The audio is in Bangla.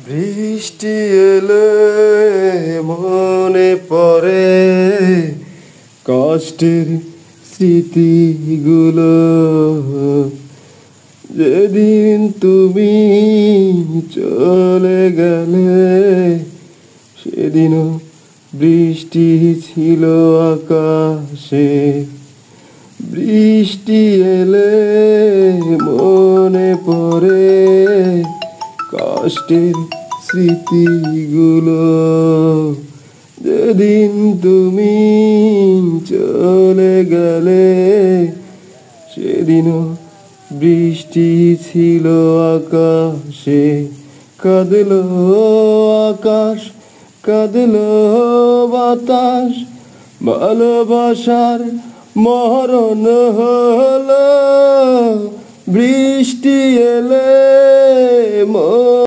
বৃষ্টি এলে মনে পড়ে কষ্টের স্মৃতিগুলো। যেদিন তুমি চলে গেলে সেদিনও বৃষ্টি ছিল আকাশে। বৃষ্টি এলে মনে পড়ে কষ্টের স্মৃতিগুলো। যেদিন তুমি চলে গেলে সেদিনও বৃষ্টি ছিল আকাশে। কাঁদলো আকাশ, কাঁদলো বাতাস, ভালোবাসার মরণ হলো। বৃষ্টি এলে